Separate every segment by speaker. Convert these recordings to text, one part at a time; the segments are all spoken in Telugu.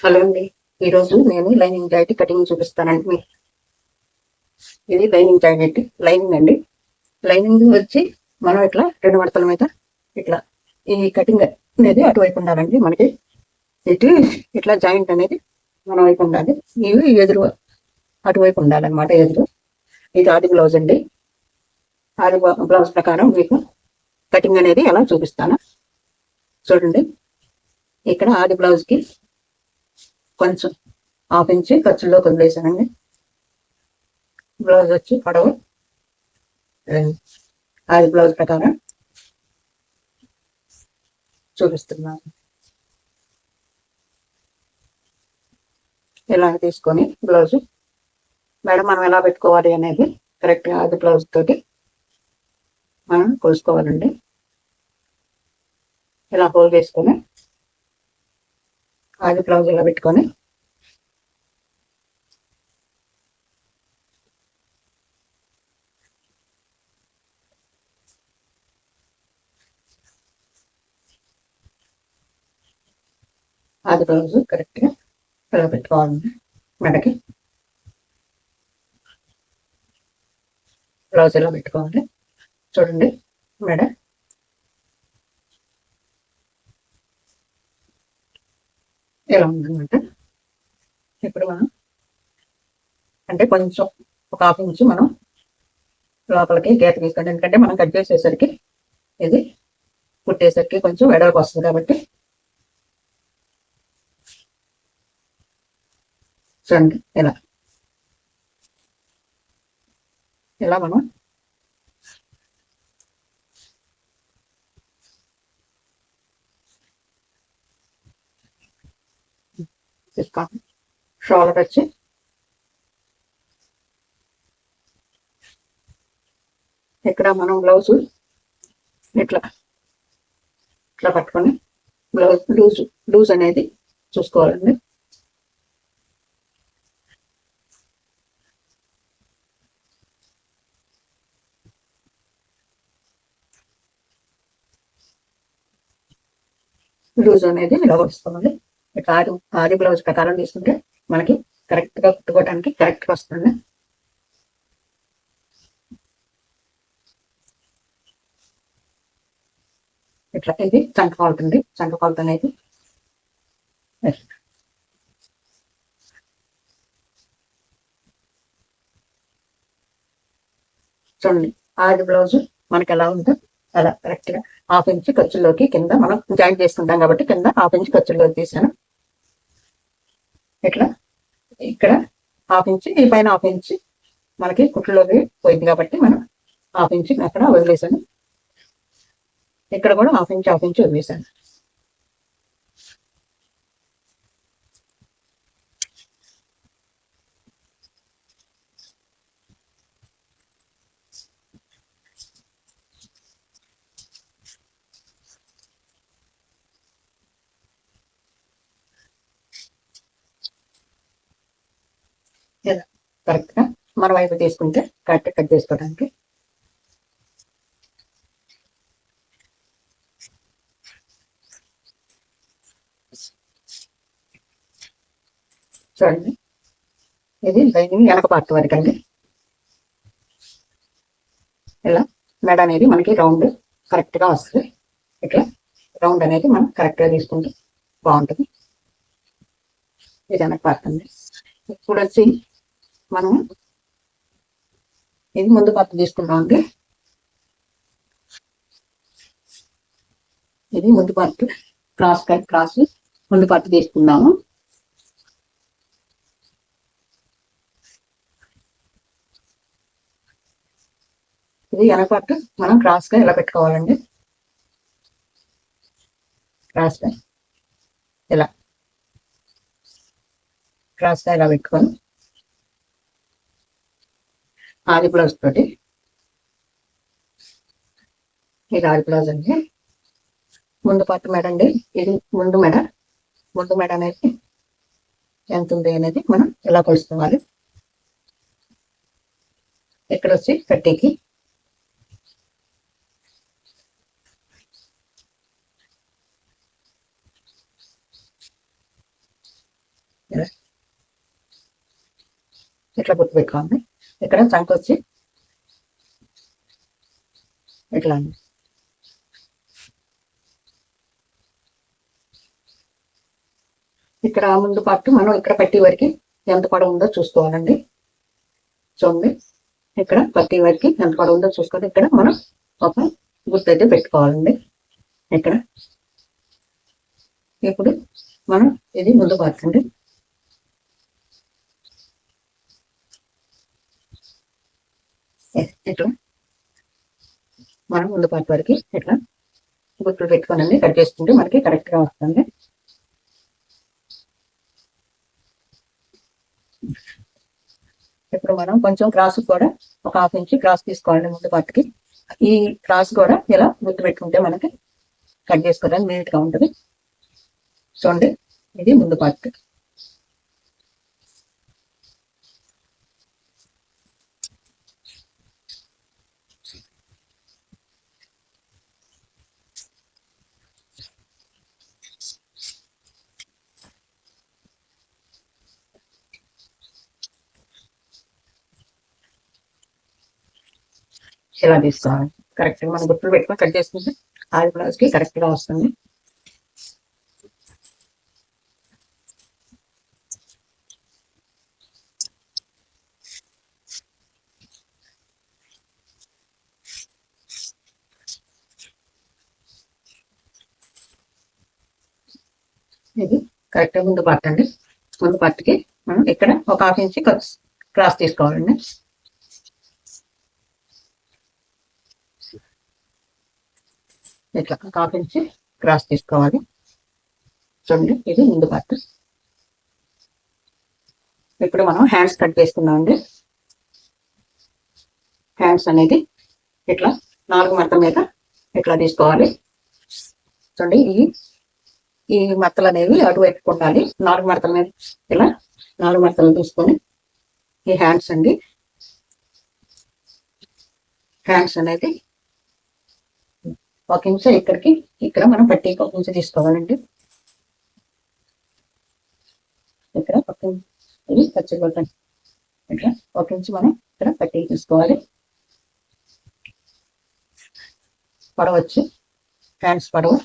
Speaker 1: హలో అండి. ఈరోజు నేను లైనింగ్ జాకెట్ కటింగ్ చూపిస్తానండి మీకు. ఇది లైనింగ్ జాకెట్ లైనింగ్ అండి. లైనింగ్ వచ్చి మనం ఇట్లా 2 మడతల మీద ఇట్లా ఈ కటింగ్ అనేది అటువైపు ఉండాలండి. మనకి ఇటు ఇట్లా జాయింట్ అనేది మన వైపు ఉండాలి. ఇవి ఎదురు అటువైపు ఉండాలన్నమాట ఎదురు. ఇది ఆది బ్లౌజ్ అండి. ఆది బ్లౌజ్ ప్రకారం మీకు కటింగ్ అనేది ఎలా చూపిస్తాను చూడండి. ఇక్కడ ఆది బ్లౌజ్కి కొంచెం ½ ఇంచ్ ఖర్చుల్లో వదిలేసానండి. బ్లౌజ్ వచ్చి పొడవు ఆది బ్లౌజ్ ప్రకారం చూపిస్తున్నాను. ఇలా తీసుకొని బ్లౌజ్ మేడం మనం ఎలా పెట్టుకోవాలి అనేది కరెక్ట్గా ఆది బ్లౌజ్ తోటి మనం కోసుకోవాలండి. ఇలా హోల్ వేసుకొని ఆది బ్లౌజ్ ఇలా పెట్టుకొని ఆది బ్లౌజ్ కరెక్ట్గా ఇలా పెట్టుకోవాలండి. మెడకి బ్లౌజ్ ఇలా పెట్టుకోవాలి. చూడండి మెడ ఇలా ఉందన్నమాట. ఇప్పుడు మనం అంటే కొంచెం ఒక ½ ఇంచ్ మనం లోపలికి గీత తీసుకోండి. ఎందుకంటే మనం కట్ చేసేసరికి ఇది కుట్టేసరికి కొంచెం వెడల్పు వస్తుంది కాబట్టి చూడండి ఇలా ఇలా మనం తీసుకోండి. షోల్డర్ వచ్చి ఇక్కడ మనం బ్లౌజ్ ఇట్లా ఇట్లా పట్టుకొని బ్లౌజ్ లూజ్ అనేది చూసుకోవాలండి. లూజ్ అనేది ఇలా వస్తుంది. ఇట్లా ఆది బ్లౌజ్ ప్రకారం తీసుకుంటే మనకి కరెక్ట్గా కుట్టుకోవడానికి కరెక్ట్గా వస్తుంది. ఇట్లా ఇది చంక కాలుతుంది. చంక కాలుత అనేది చూడండి. ఆది బ్లౌజ్ మనకి ఎలా ఉందో అలా కరెక్ట్గా ½ ఇంచ్ ఖర్చుల్లోకి కింద మనం జాయింట్ చేసుకుంటాం కాబట్టి కింద ½ ఇంచ్ ఖర్చుల్లోకి తీసాను. ఇట్లా ఇక్కడ ½ ఇంచ్ ఈ పైన ½ ఇంచ్ మనకి కుట్లోకి పోయింది కాబట్టి మనం ½ ఇంచ్ అక్కడ వదిలేసాను. ఇక్కడ కూడా ½ ఇంచ్ వదిలేసాను. ఇలా కరెక్ట్గా మన వైపు తీసుకుంటే కరెక్ట్ కట్ చేసుకోవడానికి చూడండి. ఇది లైనింగ్ వెనక పార్ట్ వరకు అండి. ఇలా మెడ అనేది మనకి రౌండ్ కరెక్ట్గా వస్తుంది. ఇట్లా రౌండ్ అనేది మనం కరెక్ట్గా తీసుకుంటే బాగుంటుంది. ఇది వెనక పార్ట్ అండి. ఇప్పుడు వచ్చి మనం ఇది ముందు పార్ట్ తీసుకుంటాం అండి. ఇది ముందు పార్ట్ క్రాస్ ముందు పార్ట్ తీసుకుందాము. ఇది వెనక పార్ట్ మనం క్రాస్గా ఇలా పెట్టుకోవాలండి. క్రాస్గా ఇలా పెట్టుకొని ఆది బ్లౌజ్ తోటి ఇది ఆది బ్లౌజ్ అండి. ముందు పార్ట్ మెడ అండి. ఇది ముందు మెడ అనేది ఎంత ఉంది అనేది మనం ఇలా కొలుసుకోవాలి. ఇక్కడ వచ్చి కట్టికి ఇట్లా గుర్తు పెట్టుకోండి. ఇక్కడ చంక వచ్చి ఇట్లా ఇక్కడ ముందు పార్ట్ మనం ఇక్కడ పట్టి వరకు ఎంత పొడవు ఉందో చూసుకోవాలండి. చూడండి, ఇక్కడ పట్టి వరకు ఎంత పొడవు ఉందో చూసుకొని ఇక్కడ మనం ఒక గుర్తు అయితే పెట్టుకోవాలండి. ఇక్కడ ఇప్పుడు మనం ఇది ముందు పార్ట్ అండి. ఇట్లా మనం ముందు పార్ట్ వరకు ఇట్లా గుర్తులు పెట్టుకోనండి కట్ చేసుకుంటే మనకి కరెక్ట్ గా వస్తుంది. ఇప్పుడు మనం కొంచెం క్రాస్ కూడా ఒక ½ ఇంచ్ క్రాస్ తీసుకోవాలండి ముందు పార్ట్కి. ఈ క్రాస్ కూడా ఇలా గుర్తు పెట్టుకుంటే మనకి కట్ చేసుకోవడానికి నీట్ గా ఉంటుంది. చూడండి, ఇది ముందు పార్ట్. ఇలా తీసుకోవాలి. కరెక్ట్ గా మనం గుర్తులు పెట్టుకొని కట్ చేసుకుంటే ఆది బ్లౌజ్ కి కరెక్ట్ గా వస్తుంది. ఇది కరెక్ట్ ముందు పార్ట్ అండి. ముందు పార్ట్కి మనం ఇక్కడ ఒక ½ ఇంచ్ క్రాస్ తీసుకోవాలండి. ఇట్లా ఒక ½ ఇంచ్ క్రాస్ తీసుకోవాలి. చూడండి, ఇది ముందు పార్ట్. ఇప్పుడు మనం హ్యాండ్స్ కట్ చేసుకున్నామండి. హ్యాండ్స్ అనేది ఇట్లా 4 మడతల మీద ఇట్లా తీసుకోవాలి. చూడండి, ఈ మడతలు అనేవి అటువైపు ఉండాలి. 4 మడతల మీద ఇలా 4 మడతలు తీసుకొని ఈ హ్యాండ్స్ అండి, హ్యాండ్స్ అనేది 1 ఇంచ్ ఇక్కడికి ఇక్కడ మనం పట్టీకి 1 ఇంచ్ తీసుకోవాలండి. ఇక్కడ ఇది పచ్చిగొట్టండి. ఇట్లా 1 ఇంచ్ మనం ఇక్కడ పట్టీకి తీసుకోవాలి. పొడవు వచ్చి హ్యాండ్స్ పొడవు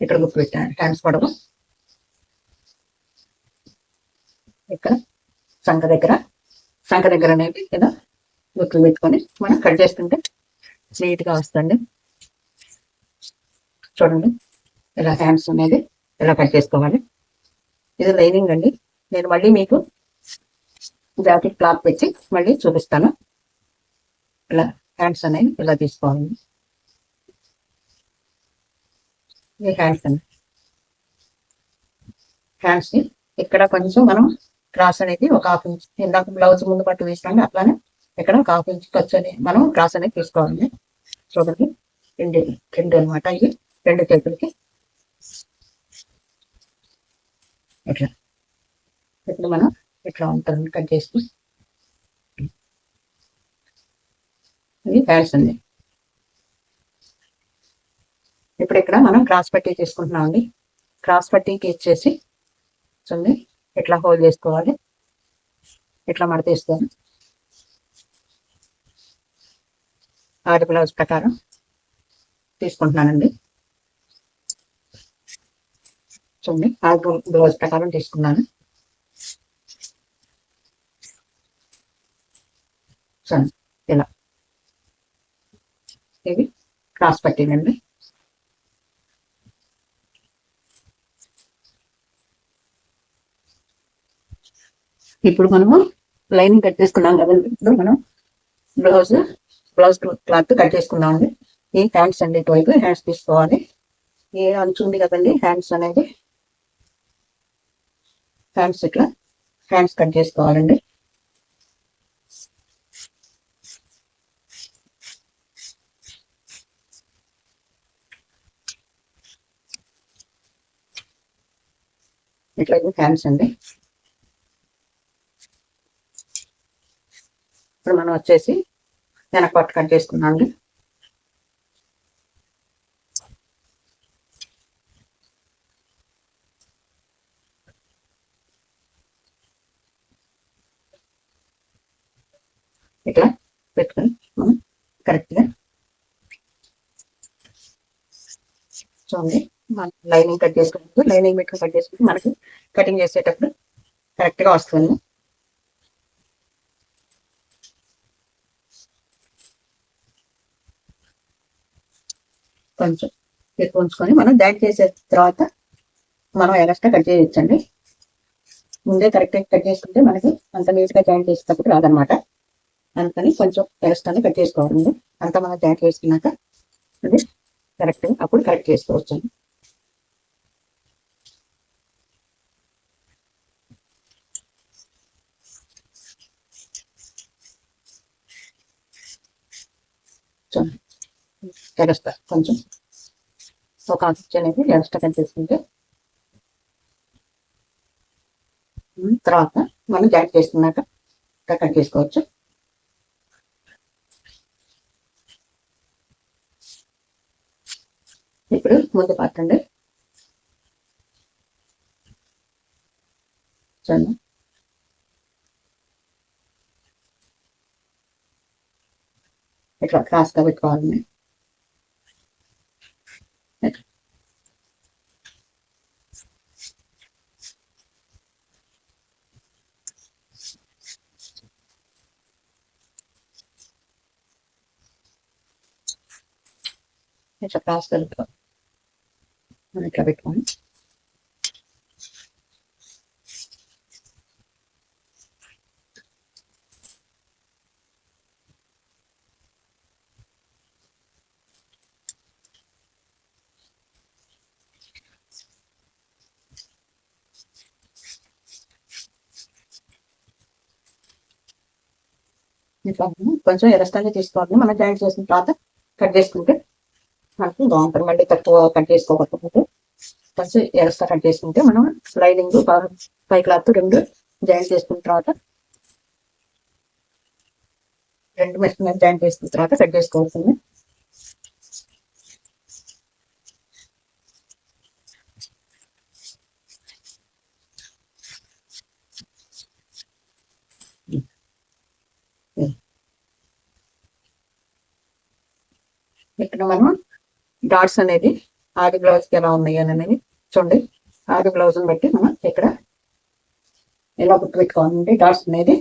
Speaker 1: ఇక్కడ గుర్తు పెట్టాను. హ్యాండ్స్ పొడవు ఇక్కడ సంఖ దగ్గర అనేది ఇలా గుర్తులు పెట్టుకొని మనం కట్ చేసుకుంటే నీట్ గా వస్తుంది. చూడండి, ఇలా హ్యాండ్స్ అనేది ఇలా కట్ చేసుకోవాలి. ఇది లైనింగ్ అండి. నేను మళ్ళీ మీకు జాకెట్ క్లాత్ పెట్టి మళ్ళీ చూపిస్తాను. ఇలా హ్యాండ్స్ అనేవి ఇలా తీసుకోవాలి. ఈ హ్యాండ్స్ అండి, హ్యాండ్స్ ని ఇక్కడ కొంచెం మనం క్రాస్ అనేది ఒక ½ ఇంచ్, ఇందాక బ్లౌజ్ ముందు పట్టు వేసుకోండి అట్లానే ఇక్కడ ఒక ½ ఇంచ్ ఖర్చు అని మనం క్రాస్ అనేది తీసుకోవాలి. చూడండి, రెండు అనమాట. ఇవి 2 చేతులకి ఇట్లా. ఇప్పుడు మనం ఇట్లా ఉంటుంది కట్ చేసి. ఇది హ్యాండ్స్ అండి. ఇప్పుడు ఇక్కడ మనం క్రాస్ పట్టీ తీసుకుంటున్నాం అండి. క్రాస్ పట్టీకి ఇచ్చేసి చూడండి ఇట్లా హోల్డ్ చేసుకోవాలి. ఇట్లా మడతేసుకోవాలి. ఆది బ్లౌజ్ ప్రకారం తీసుకుంటున్నానండి. చూడండి, ఆది బ్లౌజ్ ప్రకారం తీసుకున్నాను. చూడండి, ఇలా ఇది క్రాస్ పట్టీనండి. ఇప్పుడు మనము లైనింగ్ కట్ చేసుకున్నాం కదండి. ఇప్పుడు మనం బ్లౌజ్ క్లాత్ కట్ చేసుకున్నాం అండి. ఈ హ్యాండ్స్ అండి, ఇటువైపు హ్యాండ్స్ తీసుకోవాలి. ఏ అంచు ఉంది కదండి హ్యాండ్స్ అనేది, హ్యాండ్స్ ఇట్లా హ్యాండ్స్ కట్ చేసుకోవాలండి. ఇట్లా హ్యాండ్స్ అండి. ఇప్పుడు మనం వచ్చేసి వెనక పట్టు కట్ చేసుకున్నాం అండి. ఇట్లా పెట్టుకొని మనం కరెక్ట్గా చూడండి. లైనింగ్ కట్ చేసుకుంటూ లైనింగ్ పెట్టుకుని కట్ చేసుకుంటూ మనకి కటింగ్ చేసేటప్పుడు కరెక్ట్గా వస్తుంది. కొంచెం ఎక్కువ ఉంచుకొని మనం జాయింట్ చేసే తర్వాత మనం ఎక్స్ట్రా కట్ చేయొచ్చండి. ముందే కరెక్ట్గా కట్ చేసుకుంటే మనకి అంత నీట్గా జాయింట్ చేసేటప్పుడు రాదనమాట. అందుకని కొంచెం ఎక్స్ట్రానే కట్ చేసుకోవాలండి. అంతా మనం జాయింట్ చేసుకున్నాక అది కరెక్ట్గా అప్పుడు కరెక్ట్ చేసుకోవచ్చు. ఎక్స్ట్రా కొంచెం ఒక ఇంచ్ అనేది ఎక్స్ట్రా కట్ చేసుకుంటే తర్వాత మనం జాయింట్ చేసుకున్నాక కట్ చేసుకోవచ్చు. ఇప్పుడు ముందు పార్ట్ అండి. చూడండి, ఇట్లా క్రాస్గా పెట్టుకోవాలండి. ఇట్లా క్రాస్గా పెట్టుకోవాలి. ఇట్లా పెట్టుకోండి. ఇట్లా కొంచెం ఎరస్టాగా తీసుకోవాలి. మనం జాయింట్ చేసిన తర్వాత కట్ చేసుకుంటే మనకి బాగుంటుంది. మళ్ళీ తక్కువ కట్ చేసుకోకపోతే కొంచెం ఎరస్తా కట్ చేసుకుంటే మనం లైనింగ్ పై క్లాత్ రెండు జాయింట్ చేసుకున్న తర్వాత రెండు మెషిన్ జాయింట్ చేసుకున్న తర్వాత కట్ చేసుకోవాల్సింది. ఇక్కడ మనం డాట్స్ అనేది ఆది బ్లౌజ్కి ఎలా ఉన్నాయి అనేది చూడండి. ఆది బ్లౌజ్ని బట్టి మనం ఇక్కడ ఎలా గుర్తు పెట్టుకోవాలంటే డాట్స్ అనేది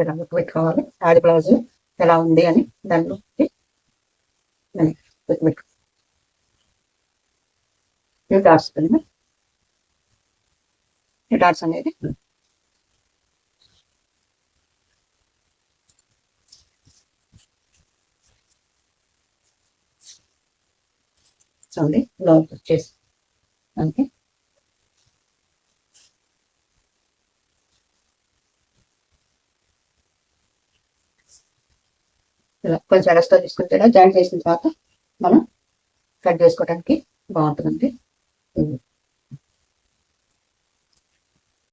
Speaker 1: ఎలా గుర్తు పెట్టుకోవాలి, ఆది బ్లౌజ్ ఎలా ఉంది అని దాన్ని బట్టి గుర్తుపెట్టుకో. ఈ డాట్స్ అనేది చూడండి బ్లౌజ్ వచ్చేసి అంతే. ఇలా కొంచెం ఎక్స్ట్రా తీసుకుంటే జాయింట్ చేసిన తర్వాత మనం కట్ చేసుకోవడానికి బాగుంటుందండి.